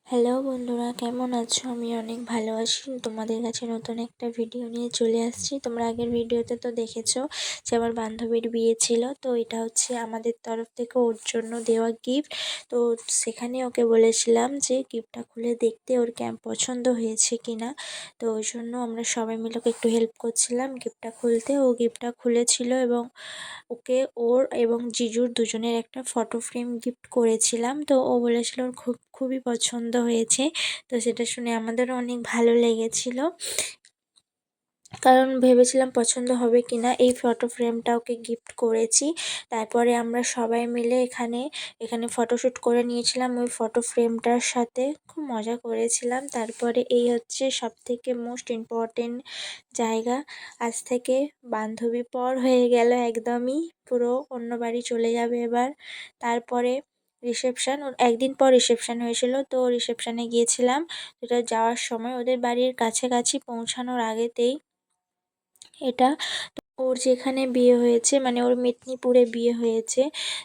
Hello বন্ধুরা, কেমন আছো? আমি অনেক ভালো আছি। তোমাদের কাছে নতুন একটা ভিডিও নিয়ে চলে আসছি। তোমরা আগের ভিডিওতে তো দেখেছো যে আমার বান্ধবীর বিয়ে ছিল, তো এটা হচ্ছে আমাদের তরফ থেকে ওর জন্য দেওয়া গিফট। তো সেখানে ওকে বলেছিলাম যে গিফটটা খুলে দেখতে ওর পছন্দ হয়েছে কিনা। তো ওই জন্য আমরা সবাই মিলে ওকে একটু হেল্প করছিলাম গিফটটা খুলতে। ও গিফটটা খুলেছিল এবং ওকে ওর এবং জিজুর দুজনের একটা ফটো ফ্রেম গিফট করেছিলাম। তো ও বলেছিল ওর খুবই পছন্দ হয়েছে। তো সেটা শুনে আমাদেরও অনেক ভালো লেগেছিল, কারণ ভেবেছিলাম পছন্দ হবে কিনা। এই ফটো ফ্রেমটা ওকে গিফট করেছি। তারপরে আমরা সবাই মিলে এখানে ফটোশ্যুট করে নিয়েছিলাম ওই ফটো ফ্রেমটার সাথে, খুব মজা করেছিলাম। তারপরে এই হচ্ছে সবথেকে মোস্ট ইম্পর্টেন্ট জায়গা। আজ থেকে বান্ধবী পর হয়ে গেল, একদমই পুরো অন্য বাড়ি চলে যাবে এবার। তারপরে রিসেপশান, ওর একদিন পর রিসেপশান হয়েছিল, তো রিসেপশানে গিয়েছিলাম। যেটা যাওয়ার সময় ওদের বাড়ির কাছাকাছি পৌঁছানোর আগেতেই এটা, তো ওর যেখানে বিয়ে হয়েছে মানে ওর মেদিনীপুরে বিয়ে হয়েছে।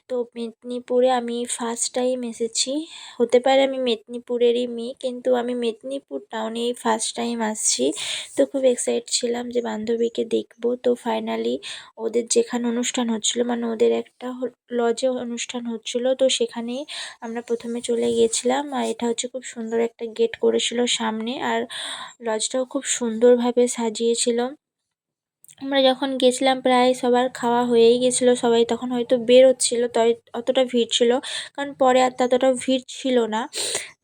তো মেদিনীপুরে আমি ফার্স্ট টাইম এসেছি। হতে পারে আমি মেদিনীপুরেরই মেয়ে, কিন্তু আমি মেদিনীপুর টাউনেই ফার্স্ট টাইম আসছি। তো খুব এক্সাইটেড ছিলাম যে বান্ধবীকে দেখবো। তো ফাইনালি ওদের যেখানে অনুষ্ঠান হচ্ছিলো, মানে ওদের একটা লজে অনুষ্ঠান হচ্ছিলো, তো সেখানেই আমরা প্রথমে চলে গিয়েছিলাম। আর এটা হচ্ছে খুব সুন্দর একটা গেট করেছিল সামনে, আর লজটাও খুব সুন্দরভাবে সাজিয়েছিল। আমরা যখন গেছিলাম প্রায় সবার খাওয়া হয়েই গেছিলো, সবাই তখন হয়তো বেরোচ্ছিলো, তাই অতটা ভিড় ছিল, কারণ পরে আর ততটা ভিড় ছিল না।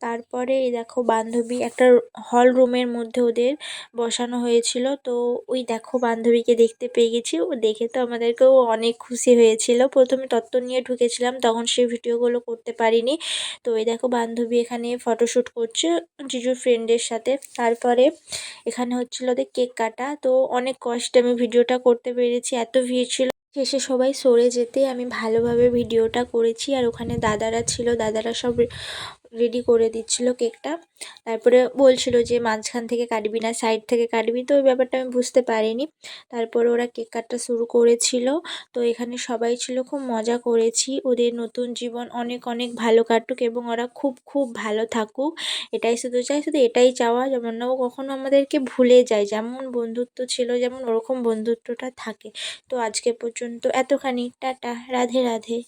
তারপরে এই দেখো বান্ধবী একটা হল রুমের মধ্যে ওদের বসানো হয়েছিল। তো ওই দেখো বান্ধবীকে দেখতে পেয়ে গেছি। ও দেখে তো আমাদেরকেও অনেক খুশি হয়েছিল। প্রথমে তত্ত্ব নিয়ে ঢুকেছিলাম, তখন সেই ভিডিওগুলো করতে পারিনি। তো এই দেখো বান্ধবী এখানে ফটোশ্যুট করছে জিজুর ফ্রেন্ডের সাথে। তারপরে এখানে হচ্ছিল ওদের কেক কাটা। তো অনেক কষ্টে আমি ভিডিওটা করতে পেরেছি, এত ভিড় ছিল। শেষে সবাই সরে যেতে আমি ভালোভাবে ভিডিওটা করেছি। আর ওখানে দাদারা ছিল, দাদারা সব রেডি করে দিচ্ছিল কেকটা। তারপরে বলছিল যে মাঝখান থেকে কাটবি না, সাইড থেকে কাটবি, তো ওই ব্যাপারটা আমি বুঝতে পারিনি। তারপরে ওরা কেক কাটটা শুরু করেছিল। তো এখানে সবাই ছিল, খুব মজা করেছি। ওদের নতুন জীবন অনেক অনেক ভালো কাটুক এবং ওরা খুব খুব ভালো থাকুক, এটাই শুধু চাই, শুধু এটাই চাওয়া, যেমন না ও কখনো আমাদেরকে ভুলে যায়। যেমন বন্ধুত্ব ছিল, যেমন ওরকম বন্ধুত্বটা থাকে। তো আজকে পর্যন্ত এতখানি, টাটা, রাধে রাধে।